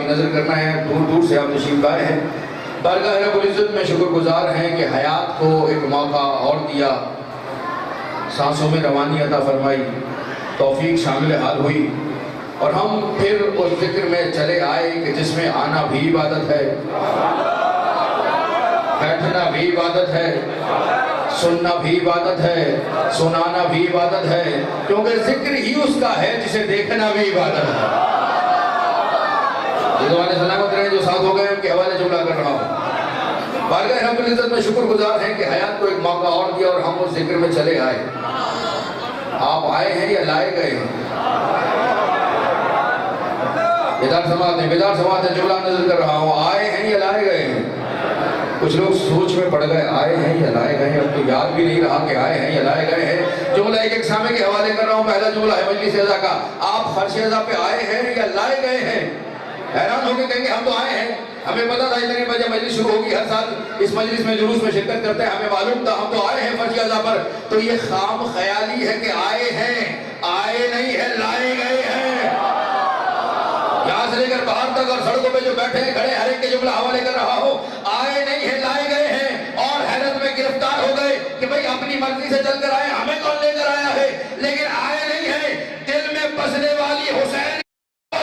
نظر کرنا ہے، دور دور سے آپ تشریف لائے ہیں۔ بارگاہ رب العزت میں شکر گزار ہیں کہ حیات کو ایک موقع اور دیا، سانسوں میں روانی عطا فرمائی، توفیق شامل حال ہوئی، اور ہم پھر اس ذکر میں چلے آئے کہ جس میں آنا بھی عبادت ہے، بیٹھنا بھی عبادت ہے، سننا بھی عبادت ہے، سنانا بھی عبادت ہے، کیونکہ ذکر ہی اس کا ہے جسے دیکھنا بھی عبادت ہے۔ یہ زمانے سلامت رہے جو ساتھ ہو گئے ان کے حوالے جملہ کر رہا ہوں۔ بارگاہ رب العزت میں شکر گزار ہیں کہ حیات کو ایک موقع اور دیا اور ہم اس ذکر میں چلے آئے۔ آپ آئے ہیں یا لائے گئے ہیں؟ بیدار سماعت ہے، جملہ نظر کر رہا ہوں، آئے ہیں یا لائے گئے ہیں؟ کچھ لوگ سوچ میں پڑ گئے، آئے ہیں یا لائے گئے ہیں؟ اب تو یاد بھی نہیں رہا کہ آئے ہیں یا لائے گئے ہیں۔ جملہ ایک ایک سامنے کے حوالے کر رہا ہوں۔ پہلا جملہ ہے مجلس اعزا کا، آپ فرش اعزا پہ آئے ہیں یا لائے گئے ہیں؟ حیران ہو کے کہیں گے ہم تو آئے ہیں، ہمیں پتا تھا اتنے بجے مجلس شروع ہوگی، ہر سال اس مجلس میں جلوس میں شرکت کرتے ہیں، ہمیں معلوم تھا، ہم تو آئے ہیں فرش اعزا پر۔ تو یہ خام خیالی ہے کہ آئے ہیں، آئے نہیں ہے، لائے گئے ہیں۔ یہاں سے لے کر باہر تک اور سڑکوں پہ جو بیٹھے ہیں کھڑے، ہر ایک کے جملہ حوالے کر رہا ہو، آئے نہیں ہے، لائے گئے ہیں، اور حیرت میں گرفتار ہو گئے کہ بھئی اپنی مرضی سے چل کر آئے، ہمیں کون لے کر آیا ہے؟ لیکن آئے نہیں ہے، دل میں بسنے والی حسین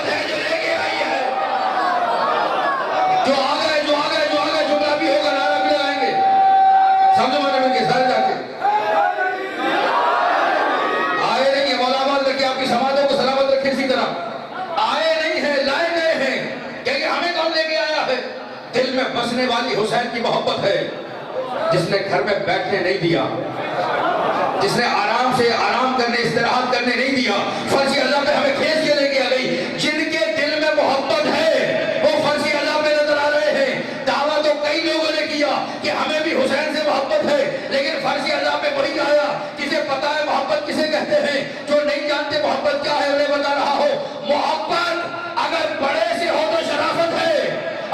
ہے جو لے کے آئی ہے۔ جو آ گئے جملہ بھی ہوگا، نعرہ بھی لگائیں گے، سمجھو میں نے مل کے سارے جا کے آئے نہیں ہے۔ مولا آباد رکھے، آپ کی سماعتوں کو سلامت رکھے اسی طرح، آئے نہیں ہے، لائے گئے ہیں، کہ ہمیں کون لے کے آیا ہے؟ دل میں بسنے والی حسین کی محبت ہے، جس نے گھر میں بیٹھنے نہیں دیا، جس نے آرام سے آرام کرنے، استراحت کرنے نہیں دیا، فرش اعزا پہ ہمیں کھینچ کے لے کے آ گئی۔ جن کے دل میں محبت ہے وہ فرش اعزا پہ نظر آ رہے ہیں۔ دعویٰ تو کئی لوگوں نے کیا کہ ہمیں بھی حسین سے محبت ہے، لیکن فرش اعزا پہ وہی آیا جسے پتا ہے محبت کسے کہتے ہیں۔ جو نہیں جانتے محبت کیا ہے انہیں بتا رہا ہو، محبت اگر بڑے سے ہو تو شرافت ہے،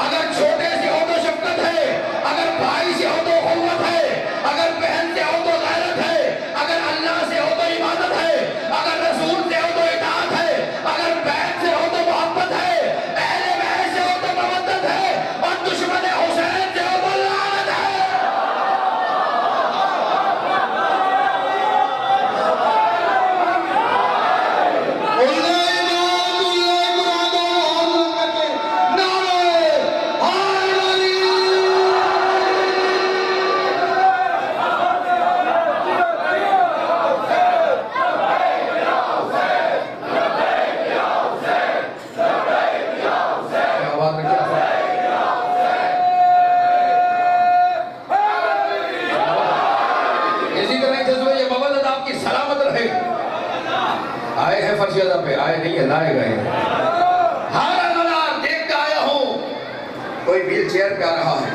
اگر چھوٹے سے ہو تو شفقت ہے، اگر بھائی سے ہو تو قوت ہے، اگر بہن سے ہو تو غیرت ہے، اگر اللہ سے ہو تو عبادت ہے، اگر رسول سے ہو تو اطاعت ہے، اگر بیت سے ہو تو محبت ہے، اہل بیت سے ہو تو مودت ہے، اور دشمن حسین سے ہو تو لعنت ہے۔ آئے ہیں فرش اعزا پہ، آئے نہیں ہے، لائے گئے ہیں۔ ہر نظر دیکھ کے آیا ہوں، کوئی ویل چیئر پہ آ رہا ہے،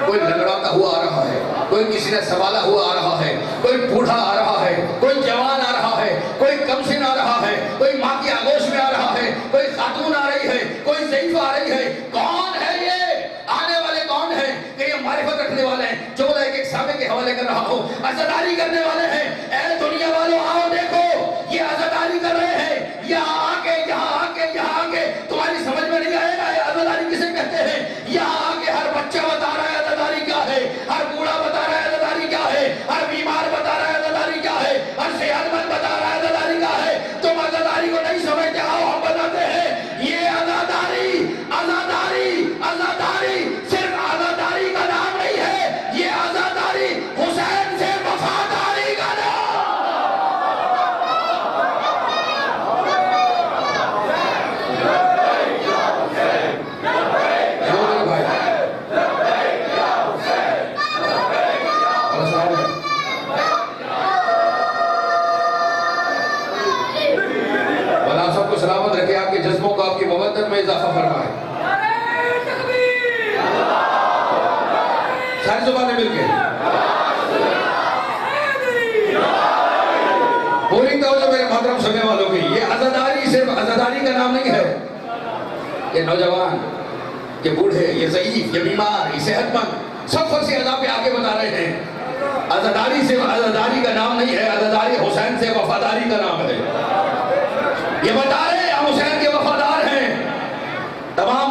کوئی لنگڑاتا ہوا آ رہا ہے، کوئی کسی نے سنبھالا ہوا آ رہا ہے، کوئی بوڑھا آ رہا ہے، کوئی جوان آ رہا ہے، کوئی کمسن آ رہا ہے، کوئی ماں کی آغوش میں آ رہا ہے، کوئی خاتون آ رہی ہے، کوئی ضعیف آ رہی ہے۔ کون ہے یہ آنے والے؟ کون ہیں کہ یہ معرفت رکھنے والے ہیں؟ جو ایک ایک سامنے کے حوالے کر رہا ہوں، عزاداری کرنے والے ہیں۔ اے دنیا والوں آؤ دیکھو، یہ عزاداری کر رہے ہیں، یہاں آ کے تمہاری سمجھ میں نہیں آئے گا یہ عزاداری کسے کہتے ہیں۔ یہاں آ کے ہر بچہ بتا رہا ہے عزاداری کیا ہے، ہر بوڑھا بتا رہا ہے عزاداری کیا ہے، ہر بیمار بتا رہا ہے عزاداری کیا ہے، ہر صحت مند بتا رہا ہے عزاداری کیا ہے۔ تم عزاداری کو نہیں سمجھتے، آؤ ہم بتاتے ہیں۔ یہ عزاداری صرف عزاداری کا نام نہیں ہے، یہ عزاداری حسین سے وفاداری کا نام۔ سلامت رکھے، آپ کے جذبوں کو آپ کی مودت میں اضافہ فرمائے۔ ساری زبانیں مل کے پوری توجہ میرے محترم سننے والوں کی، یہ عزاداری صرف عزاداری کا نام نہیں ہے۔ یہ نوجوان، یہ بوڑھے، یہ ضعیف، یہ بیمار، یہ صحت مند، سب فرش اعزا پہ آگے بتا رہے ہیں عزاداری صرف عزاداری کا نام نہیں ہے، عزاداری حسین سے وفاداری کا نام ہے۔ یہ بتا رہے ہیں ہم حسین کے وفادار ہیں، تمام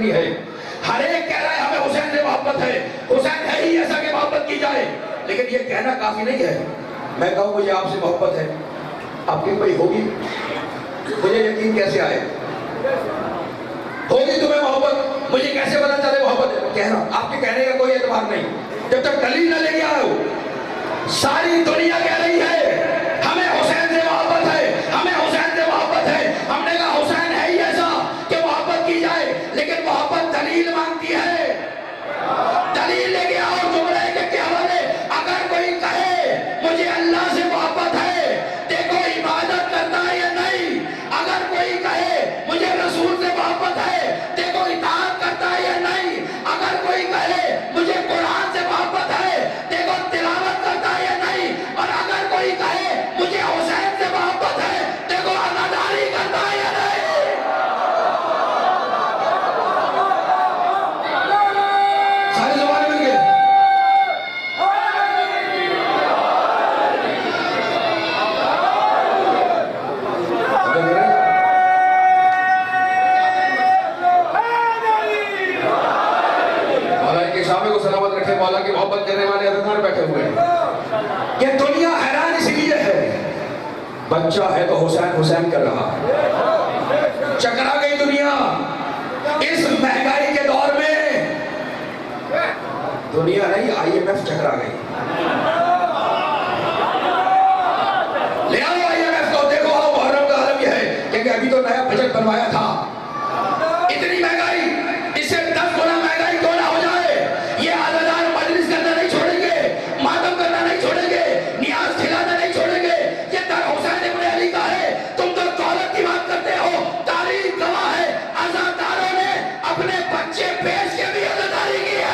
کرنی ہے. ہر ایک کہہ رہا ہے ہمیں حسین سے محبت ہے, حسین ہے ہی ایسا کہ محبت کی جائے, لیکن یہ کہنا کافی نہیں ہے. میں کہوں مجھے آپ سے محبت ہے, آپ کی کوئی ہوگی, مجھے یقین کیسے آئے؟ ہوگی تمہیں محبت, مجھے کیسے پتا چلے محبت ہے؟ کہہ رہا, آپ کے کہنے کا کوئی اعتبار نہیں جب تک دلیل نہ لے کے آئے ہو. ساری دنیا کہہ رہی ہے ہمیں حسین سے محبت ہے, ہمیں حسین سے محبت ہے. ہم نے کہا حسین ہے ہی ایسا کہ محبت کی جائے, لیکن محبت دلیل مانگتی ہے. دلیل لے کے آؤ جملے کے حوالے. اگر کوئی کہے مجھے اللہ سے محبت ہے, دیکھو عبادت کرتا ہے یا نہیں. اگر کوئی کہے مجھے رسول سے محبت ہے, دیکھو اطاعت کرتا ہے یا نہیں. اگر کوئی کہے مجھے قرآن سے محبت ہے, دیکھو تلاوت کرتا ہے یا نہیں. اور اگر کوئی کہے مجھے حسین سے محبت ہے, دیکھو عزاداری کرتا ہے یا نہیں. سارے زبانیں مل گئے. سامنے کو سلامت رکھے, مولا کی محبت کرنے والے عزیزان بیٹھے ہوئے ہیں. یہ دنیا حیران اس لیے ہے, بچہ ہے تو حسین حسین کر رہا ہے. چکرا گئی دنیا اس مہنگائی کے دور میں. دنیا نہیں, IMF چکرا گئی. لے آؤ IMF کو, دیکھو آؤ. محرم کا عالم یہ ہے کہ ابھی تو نیا بجٹ بنوایا تھا. اتنی مہنگائی, اس سے 10 گنا مہنگائی کیوں نہ ہو جائے. یہ عزادار مجلس کرنا نہیں چھوڑیں گے, ماتم کرنا نہیں چھوڑیں گے, نیاز کھلانا نہیں چھوڑیں گے. یہ در حسین ابن علی کا ہے. تم تو دولت کی بات کرتے ہو, تاریخ گواہ ہے عزاداروں نے اپنے بچے بیچ کے بھی عزاداری کی ہے.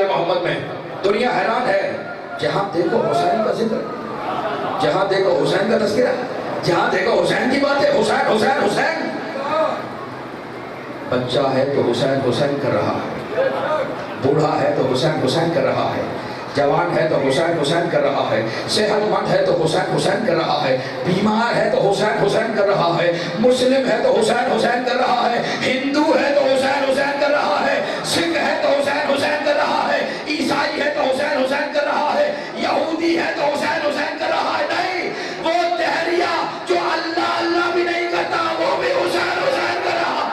محمد میں دنیا حیران ہے. جہاں دیکھو حسین کا ذکر, جہاں دیکھو حسین کا تذکرہ, جہاں دیکھو حسین کی بات ہے. حسین حسین حسین. بچہ ہے تو حسین حسین کر رہا ہے, بوڑھا ہے تو حسین حسین کر رہا ہے, جوان ہے تو حسین حسین کر رہا ہے, صحت مند ہے تو حسین حسین کر رہا ہے, بیمار ہے تو حسین حسین کر رہا ہے, مسلم ہے تو حسین حسین کر رہا ہے, ہندو ہے تو حسین حسین کر رہا ہے, سکھ ہے تو حسین حسین کر رہا ہے, عیسائی ہے تو حسین حسین کر رہا ہے, یہودی ہے تو حسین حسین کر رہا ہے. نہیں, وہ دہریہ جو اللہ اللہ بھی نہیں کرتا وہ بھی حسین حسین کر رہا.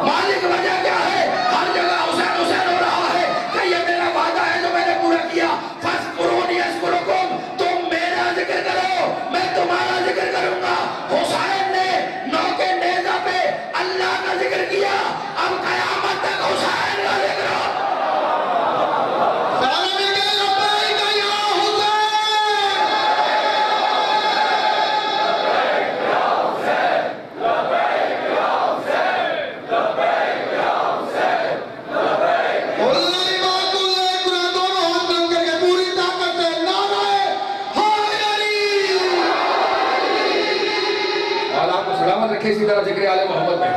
مالک وجہ کیا ہے؟ ہر جگہ حسین حسین ہو رہا ہے کہ یہ میرا وعدہ ہے جو میں نے پورا کیا. فَاذْكُرُونِي أَذْكُرُكُمْ, تم میرا ذکر کرو میں تمہارا ذکر کروں گا. حسین نے نوکے نیزہ پہ اللہ کا ذکر کیا, اب قیامت تک حسین کا ذکر ہو. اسی طرح ذکر آل محمد میں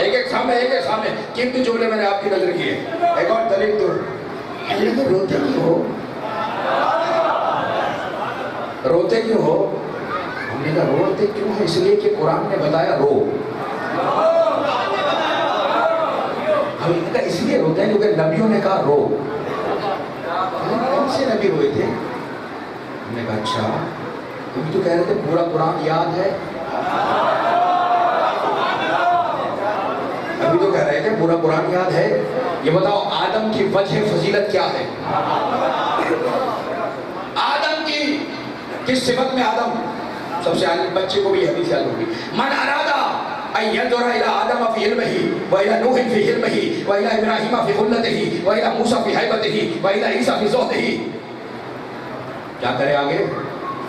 ایک ایک سامنے قیمتی جملے میں نے آپ کی نظر کیے. ایک اور دلیل تو روتے کیوں ہو, روتے کیوں ہو؟ ہم نے کہا روتے کیوں ہے؟ اس لیے کہ قرآن نے بتایا رو. ہم نے کہا اس لیے روتے ہیں کیونکہ نبیوں نے کہا رو. کون سے نبی ہوئے تھے؟ ہم نے کہا اچھا, تم تو کہہ رہے تھے پورا قرآن یاد ہے. ابھی تو کہہ رہے تھے پورا قرآن یاد ہے. یہ بتاؤ آدم کی وجہ فضیلت کیا ہے؟ آدم کی کس صفت میں آدم سب سے عالم؟ بچے کو بھی حدیث یاد ہوگی. من ارادہ ان ينظر الى آدم في علمه والى نوح في علمه والى ابراہیم في خلته والى موسیٰ في ہیبته والى عیسیٰ في زہده. کیا کرے آگے؟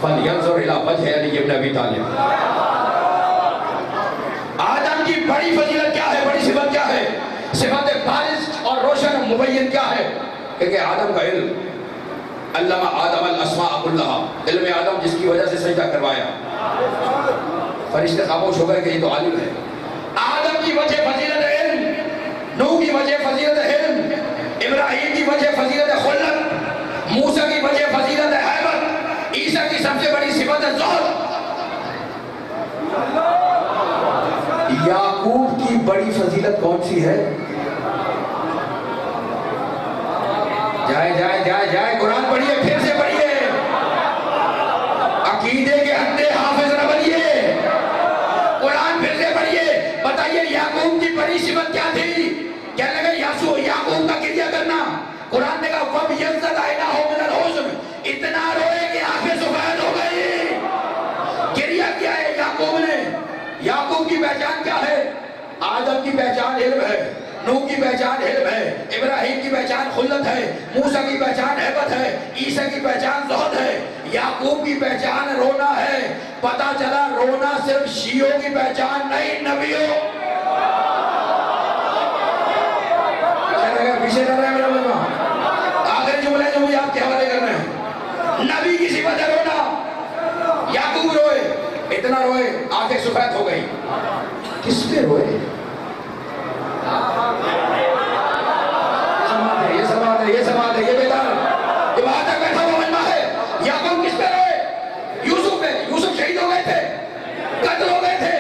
فلینظر الى وجہ علی ابن ابی طالب. آدم کی بڑی فضیلت کیا ہے, بڑی صفت کیا ہے؟ صفت بارز اور روشن مبین کیا ہے؟ کہ آدم کا علم, علم آدم الاسماء کلھا, علم آدم جس کی وجہ سے سجدہ کروایا. فرشتے خاموش ہو گئے کہ یہ تو عالم ہے. آدم کی وجہ فضیلت علم، نوح کی وجہ فضیلت علم، ابراہیم کی وجہ فضیلت خلت، موسیٰ کی وجہ فضیلت حیبت، عیسیٰ کی سب سے بڑی صفت ہے زہد۔ یعقوب کی بڑی فضیلت کون سی ہے؟ جائے قرآن پڑھیے، پھر سے پڑھیے، عقیدے کے اندھے حافظ نہ بنیے، قرآن پھر سے پڑھیے۔ بتائیے یعقوب کی بڑی صفت کیا تھی؟ کہنے لگے یعقوب کا گریہ کرنا، قرآن نے کہا وَبْيَضَّتْ عَيْنَاهُ مِنَ الْحُزْنِ، اتنا روئے کہ آنکھیں سفید ہو گئی۔ گریہ کیا ہے یعقوب نے؟ یعقوب کی پہچان کیا ہے؟ آدم کی پہچان علم ہے، نوح کی پہچان علم ہے، ابراہیم کی پہچان خلت ہے، موسیٰ کی پہچان حیبت ہے، عیسیٰ کی پہچان زہد ہے، یعقوب کی پہچان رونا ہے۔ پتا چلا رونا صرف شیعوں کی پہچان نہیں، نبیوں۔ پیچھے کر رہے ہیں میرا بابا، آخری جملے جو مجھے آپ کے حوالے کر رہے ہیں، نبی کی صفت ہے رونا۔ یعقوب روئے، اتنا روئے آنکھیں سفید ہو گئی۔ کس پہ روئے؟ یہ سماعت ہے، یہ بیدار، یہ وہاں تک بیٹھا ہوا مجمع ہے۔ یعقوب کس پہ روئے؟ یوسف پہ۔ یوسف شہید ہو گئے تھے، قتل ہو گئے تھے،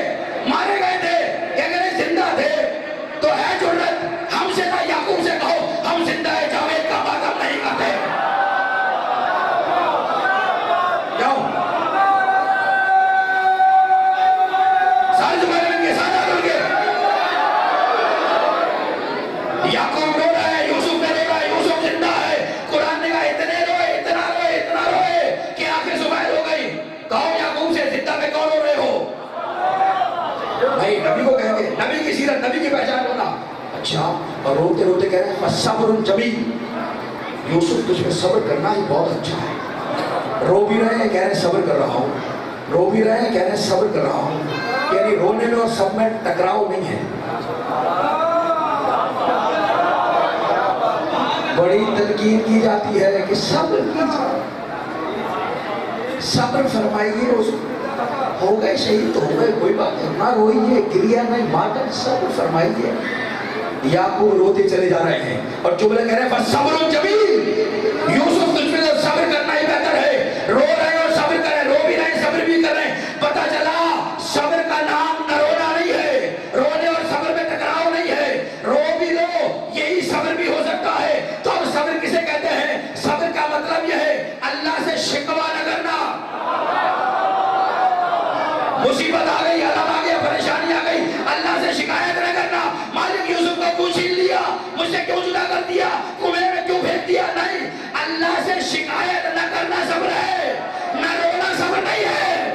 مارے گئے تھے، کہ اگر زندہ تھے تو ہے جرت ہم سے نہ یعقوب سے کہو ہم زندہ ہے، جاوید کا بات ہم نہیں کرتے۔ جاؤ سارے زمانے میں کے ساتھ آدھر کے یعقوب رو رہا ہے، یوسف نے رو رہا ہے، یوسف زندہ ہے۔ قرآن نے کہا اتنے روئے، اتنا روئے، اتنا روئے کہ آنکھیں سفید ہو گئی۔ کہو یعقوب سے زندہ پہ کون رو رہے ہو؟ بھائی نبی کو کہیں گے، نبی کی سیرت، نبی کی پہچان ہونا۔ اچھا، اور روتے روتے کہہ رہے ہیں فَصَبْرٌ جَمِيلٌ، یوسف تجھ میں صبر کرنا ہی بہت اچھا ہے۔ رو بھی رہے ہیں، کہہ رہے ہیں صبر کر رہا ہوں، رو بھی رہے ہیں، کہہ رہے ہیں صبر کر رہا ہوں۔ یعنی رونے میں اور سب میں ٹکراؤ نہیں ہے۔ بڑی تنقید کی جاتی ہے کہ صبر کیجیے، صبر فرمائیے، ہو گئے شہید تو ہو گئے، کوئی بات نہیں، نہ روئیے، گریہ نہیں، ماتم، صبر فرمائیے۔ یعقوب روتے چلے جا رہے ہیں اور جملے کہہ رہے ہیں فَصَبْرٌ جَمِيلٌ، یوسف تجھ میں صبر کرنا ہی بہتر ہے۔ رو رہے ہیں اور صبر کر رہے ہیں، رو بھی رہے ہیں، صبر بھی کر رہے ہیں۔ پتہ چلا صبر کا نام نہ رونا نہیں ہے، رونے اور صبر میں ٹکراؤ نہیں ہے۔ رو بھی لو، یہی صبر بھی ہو سکتا ہے۔ تو اب صبر کسے کہتے ہیں؟ صبر کا مطلب یہ ہے اللہ سے شکوہ نہ کرنا۔ مصیبت آ گئی، عذاب آ گیا، پریشانی آ گئی، اللہ سے شکایت نہ کرنا۔ مالک یوسف کو کیوں چھین لیا، مجھ سے کیوں جدا کر دیا، کنویں میں کیوں پھینک دیا؟ نہیں، اللہ سے شکایت نہ کرنا صبر ہے، نہ رونا صبر نہیں ہے۔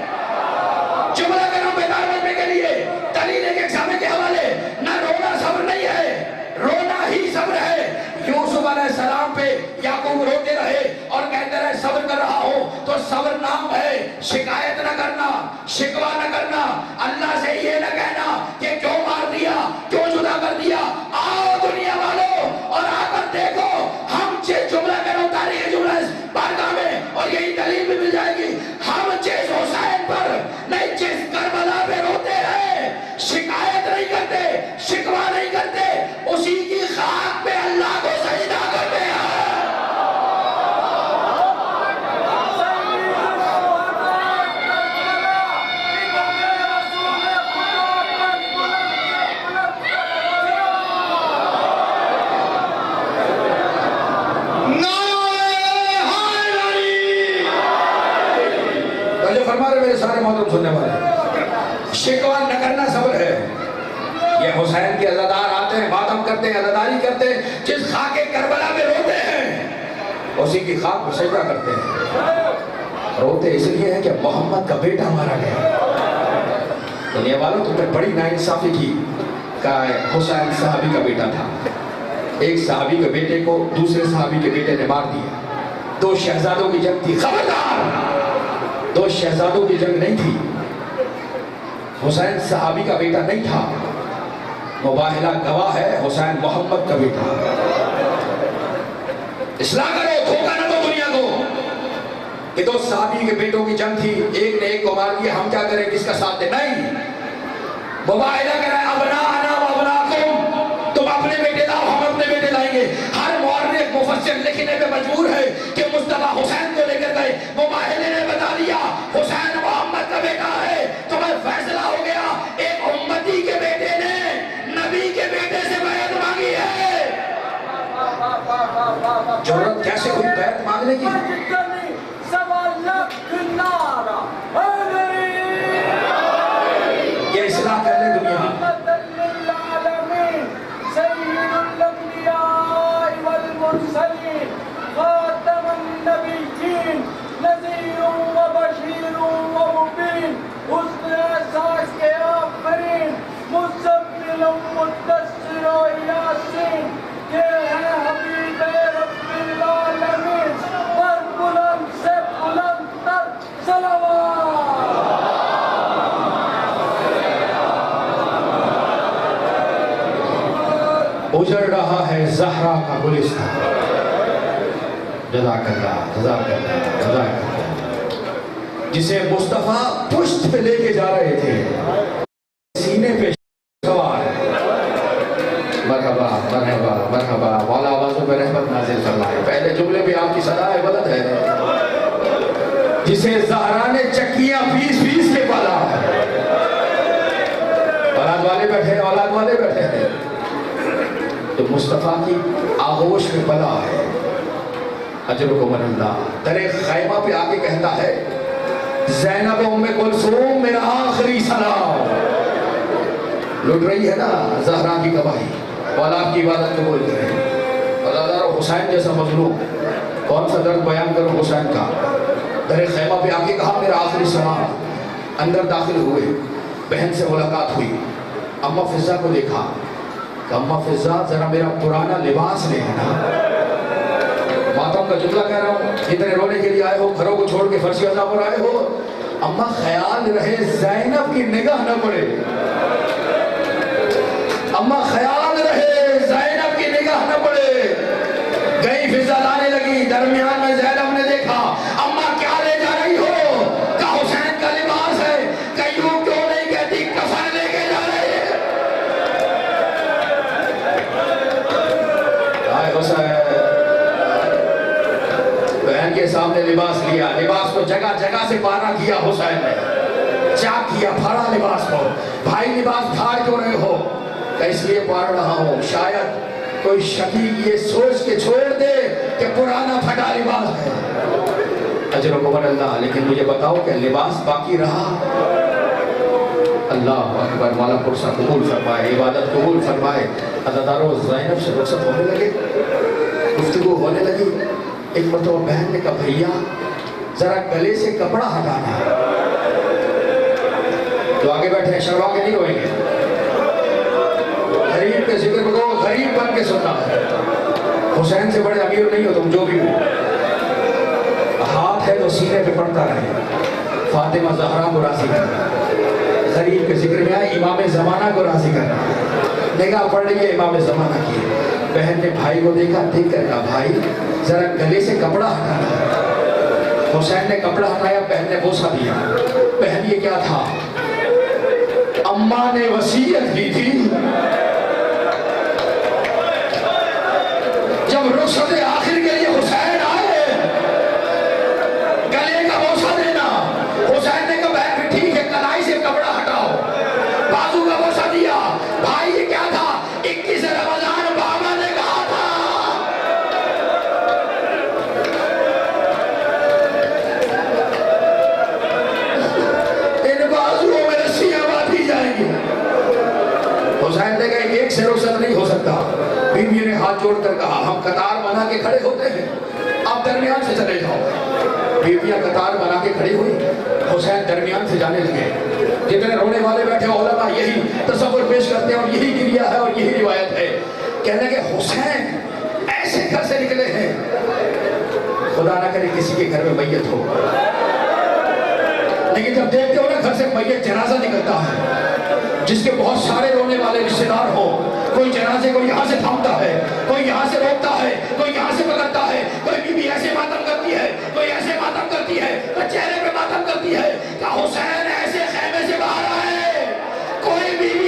جملہ کر رہا ہوں بیدار مجمع کے لیے، دلیل ایک ایگزامے کے حوالے، نہ رونا صبر نہیں ہے، رونا ہی صبر ہے۔ یوسف علیہ السلام پہ یعقوب روتے رہے اور کہتے رہے صبر کر رہا ہوں، تو صبر نام ہے شکایت نہ کرنا، شکوہ نہ کرنا، اللہ سے یہ نہ کہنا کہ کیوں مار دیا، کیوں جدا کر دیا۔ آؤ دنیا والوں اور آ کر دیکھو، ہم جس جملہ میں اتاری ہے جملہ اس بارگاہ میں، اور یہی دلیل بھی مل جائے گی، ہم جس حسین پر نہیں، جس کربلا پہ روتے ہیں، شکایت نہیں کرتے، شکوہ نہیں کرتے، اسی کی خاک پہ اللہ کو سجدہ کرتے ہیں۔ فرما رہے میرے سارے محترم سننے والے، شکوہ نہ کرنا صبر ہے۔ یہ حسین کے عزادار آتے ہیں، ماتم کرتے ہیں، عزاداری کرتے ہیں، جس خاک کربلا میں روتے ہیں اسی کی خاک پر سجدہ کرتے ہیں۔ روتے اس لیے ہیں کہ محمد کا بیٹا مارا گیا۔ دنیا والوں تم نے بڑی ناانصافی کی، کہا ہے حسین صحابی کا بیٹا تھا، ایک صحابی کے بیٹے کو دوسرے صحابی کے بیٹے نے مار دیا، دو شہزادوں کی جنگ تھی، خبردار، دو شہزادوں کی جنگ نہیں تھی، حسین صحابی کا بیٹا نہیں تھا، مباہلہ گواہ ہے حسین محمد کا بیٹا۔ اصلاح کرو، دھوکہ نہ دو دنیا کو کہ دو صحابی کے بیٹوں کی جنگ تھی، ایک نے ایک کو مار دیا، ہم کیا کریں، کس کا ساتھ دیں؟ نہیں، مباہلہ کر رہا ہے ابناءنا و ابناءکم، تم اپنے بیٹے لاؤ ہم اپنے بیٹے لائیں گے۔ ہر مورخ مفسر لکھنے پہ مجبور ہے کہ مصطفیٰ حسین کو لے کر گئے۔ مباہلے نے بتا دیا حسین محمد کا بیٹا ہے، تمہیں فیصلہ ہو گیا۔ ایک امتی کے بیٹے نے نبی کے بیٹے سے بیعت مانگی ہے۔ جرأت کیسے ہوئی بیعت مانگنے کی؟ یہ اصلاح کر لے دنیا۔ خاتم النبیین نذیر و بشیر و مبین، حسن احساس کے آفرین، مزمل و مدثر و یاسین، یہ ہے حبیب رب العالمین، پر بلند سے بلند تر صلوات۔ اجڑ رہا ہے زہرا کا گلستان۔ جزاک اللہ، جزاک اللہ، جزاک اللہ۔ جسے مصطفیٰ پشت پہ لے کے جا رہے تھے، سینے پہ سوار۔ مرحبا مرحبا مرحبا، مولا آوازوں پہ رحمت نازل فرمائے۔ پہلے جملے بھی آپ کی صدائے بلند ہے۔ جسے زہرا نے چکیاں پیس پیس کے پالا۔ اولاد والے بیٹھے، اولاد والے بیٹھے ہیں تو مصطفیٰ کی آغوش میں پلا ہے۔ اجرکم اللہ۔ در خیمہ پہ آگے کہتا ہے زینب ام کلثوم میرا آخری سلام۔ لٹ رہی ہے نا زہرا کی گواہی، اولاد کی عبادت قبول کریں۔ اولاد حسین جیسا مظلوم، کون سا درد بیان کرو حسین کا۔ در خیمہ پہ آگے کہا میرا آخری سلام۔ اندر داخل ہوئے، بہن سے ملاقات ہوئی، اماں فضہ کو دیکھا کہ اماں فضہ ذرا میرا پرانا لباس لے آنا۔ ماتم کا جملہ کہہ رہا ہوں، اتنے رونے کے لیے آئے ہو، گھروں کو چھوڑ کے فرشی عذاب پر آئے ہو، اماں خیال رہے زینب کی نگاہ نہ پڑے۔ اماں خیال رہے زینب کی نگاہ نہ پڑے۔ گئی فضہ لانے لگی، درمیان میں زینب نے دیکھا اماں کیا لے جا رہی ہو؟ کہ حسین کا لباس ہے۔ کہ یوں کیوں نہیں کہتی کفن لے کے جا رہی ہے؟ آئے حسین، بہن کے سامنے لباس لیا، لباس کو جگہ جگہ سے پارا کیا حسین نے، چاک کیا، پھاڑا لباس کو۔ بھائی لباس پھاڑ کیوں رہے ہو؟ کہ اس لیے پاڑ رہا ہوں شاید کوئی شقیق یہ سوچ کے چھوڑ دے کہ پرانا پھٹا لباس ہے۔ اجرکم اللہ۔ لیکن مجھے بتاؤ کہ لباس باقی رہا؟ اللہ اکبر، مولا پرسہ قبول فرمائے، عبادت قبول فرمائے۔ عزادارو زینب سے رخصت ہونے لگے، گفتگو ہونے لگی۔ ایک مرتبہ بہن نے کہا بھیا ذرا گلے سے کپڑا ہٹانا۔ جو آگے بیٹھے ہیں شرما کے نہیں روئیں گے، غریب کے ذکر کو غریب بن کے سننا ہے۔ حسین سے بڑے امیر نہیں ہو تم، جو بھی ہو، ہاتھ ہے تو سینے پہ پڑتا رہے۔ فاطمہ زہرا کو راضی کرنا، غریب کے ذکر میں آئے امام زمانہ کو راضی کرنا۔ نگاہ پڑ رہی ہے امام زمانہ کی۔ بہن نے بھائی کو دیکھا، دیکھ کر کہا بھائی ذرا گلے سے کپڑا ہٹانا۔ حسین نے کپڑا ہٹایا، بہن نے بوسہ دیا۔ بہن یہ کیا تھا؟ اماں نے وصیت کی تھی جب رخصت آخر کے لیے حسین آئے گلے کا بوسہ دینا۔ حسین نے کہا بہن ٹھیک ہے، کلائی سے کپڑا ہٹاؤ، بازو کا بوسہ دیا۔ بھائی یہ کیا تھا؟ 21 رمضان بابا نے کہا تھا ان بازوؤں میں رسیاں باندھی جائیں گی۔ حسین نے کہا ایک سے رخصت نہیں ہو سکتا۔ بیوی نے ہاتھ جوڑ کر کہا ہم قطار بنا کے کھڑے ہوتے ہیں، آپ درمیان سے چلے جاؤ۔ بیویاں قطار بنا کے کھڑی ہوئی، حسین درمیان سے جانے لگے۔ جتنے رونے والے بیٹھے علماء یہی تصور پیش کرتے ہیں اور یہی گریہ ہے اور یہی روایت ہے۔ کہنے کہ حسین ایسے گھر سے نکلے ہیں، خدا نہ کرے کسی کے گھر میں میت ہو، لیکن جب دیکھتے ہو نا گھر سے میت جنازہ نکلتا ہے جس کے بہت سارے رونے والے رشتہ دار ہو، کوئی جنازے کو یہاں سے تھامتا ہے، کوئی یہاں سے روکتا ہے، کوئی یہاں سے پکڑتا ہے، کوئی بیوی ایسے ماتم کرتی ہے، کوئی ایسے ماتم کرتی ہے، کوئی چہرے پہ ماتم کرتی ہے کہ حسین ایسے خیمے سے باہر آئے۔ کوئی بیوی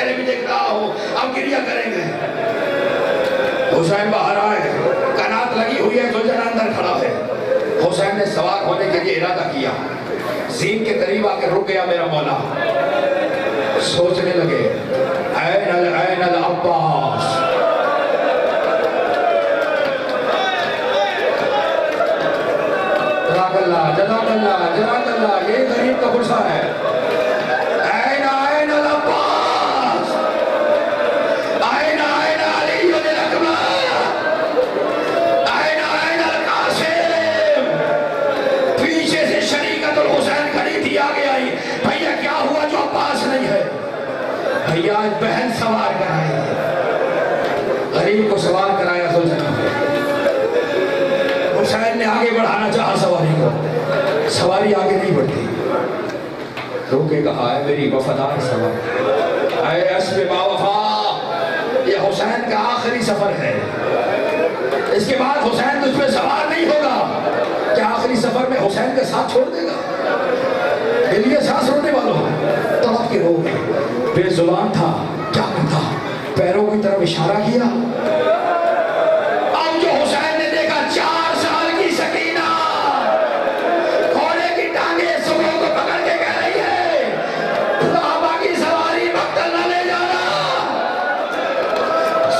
چہرے بھی دیکھ رہا ہو، اب گریہ کریں گے۔ حسین باہر آئے، قنات لگی ہوئی ہے، زوجہ اندر کھڑا ہے۔ حسین نے سوار ہونے کے لیے ارادہ کیا، زین کے قریب آ کے رک گیا میرا مولا، سوچنے لگے این العباس، جزاک اللہ جزاک اللہ جزاک اللہ، یہ غریب کا غصہ ہے۔ این العباس، این علی الاکبر، این القاسم۔ پیچھے سے شریکت الحسین کھڑی تھی، آگے آئی، بھیا کیا ہوا جو عباس نہیں ہے؟ بھیا آج بہن سوار کرائی، غریب کو سوار کرایا سوچنا۔ حسین نے آگے بڑھانا چاہا سواری کو، سواری آگے نہیں بڑھتی، روکے کہا ہے میری وفادار سوار، اے اسب باوفا، یہ حسین کا آخری سفر ہے، اس کے بعد حسین تجھ پہ سوار نہیں ہوگا۔ کیا آخری سفر میں حسین کے ساتھ چھوڑ دے گا؟ دل یہ سانس رونے والوں تڑپ کے رو گئے، بے زبان تھا، کیا کرتا؟ پیروں کی طرف اشارہ کیا۔ اب جو حسین نے دیکھا 4 سال کی سکینہ گھوڑے کی ٹانگیں صبح کو پکڑ کے کہہ رہی ہے صحابہ کی سواری مقتل نہ لے جانا،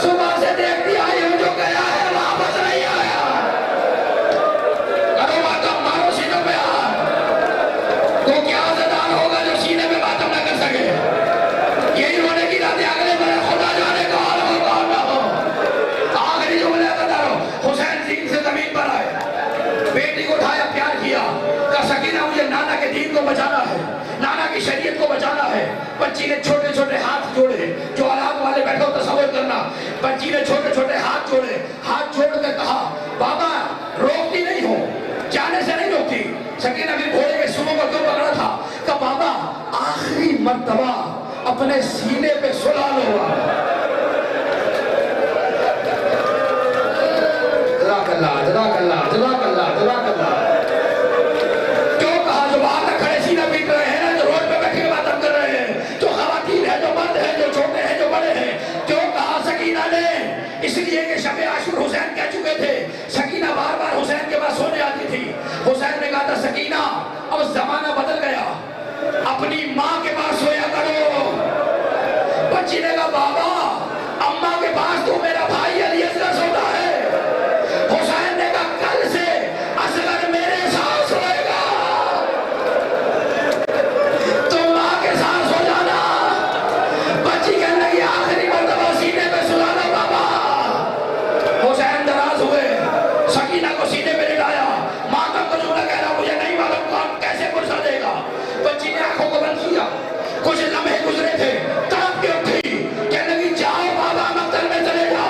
صبح سے دیکھتی آئی ہوں جو گیا ہے واپس نہیں آیا، کرو ماتم، مارو سینوں پہ ہاتھ، تو کیا عزدار ہوگا جو سینے پہ ماتم نہ کر سکے؟ یہی رونے کی راتیں اگلے بڑے خدا جانے کون ہو کون نہ ہو۔ آخری جملے بتا رہا ہوں، حسین زین سے زمین پر آئے، بیٹی کو اٹھایا، پیار کیا، کہا سکینہ مجھے نانا کے دین کو بچانا ہے، نانا کی شریعت کو بچانا ہے۔ بچی نے چھوٹے چھوٹے ہاتھ جوڑے، جو اولاد والے بیٹھے ہو تصور کرنا، بچی نے چھوٹے چھوٹے ہاتھ جوڑے، ہاتھ جوڑ کر کہا بابا روکتی نہیں ہوں، جانے سے نہیں روکتی۔ سکینہ بھی گھوڑے کے سنوں کو کیوں پکڑا تھا؟ کہا بابا آخری مرتبہ اپنے سینے پہ سلا لو۔ جزاک اللہ جزاک اللہ جزاک اللہ جزاک اللہ۔ کیوں کہا جو باہر تک کھڑے سینہ پیٹ رہے ہیں، جو روڈ پہ بیٹھے کے باتیں کر رہے ہیں، جو خواتین ہیں، جو مرد ہیں، جو چھوٹے ہیں، جو بڑے ہیں، کیوں کہا سکینہ نے؟ اس لیے کہ شب عاشور حسین کہہ چکے تھے، سکینہ بار بار حسین کے پاس سونے آتی تھی۔ حسین نے کہا تھا سکینہ اب زمانہ بدل گیا، اپنی ماں کے پاس سویا کرو۔ بچی نے کہا بابا اماں کے پاس تو میرا بھائی علی اصغر سوتا ہے۔ حسین نے کہا کل سے اصغر میرے ساتھ سوئے گا، تم ماں کے ساتھ سو جانا۔ بچی کہنے لگی آخری مرتبہ سینے پہ سلا لو بابا۔ حسین دراز ہوئے، سکینہ کو سینے پہ لٹایا، ماتم کو جملہ کہہ رہا مجھے نہیں معلوم کون کیسے پرسا دے گا۔ بچی نے آنکھوں کو بند کیا، کچھ لمحے گزرے تھے، تڑپ کے اٹھی، کہنے لگی جاؤ بابا مقتل میں چلے جاؤ۔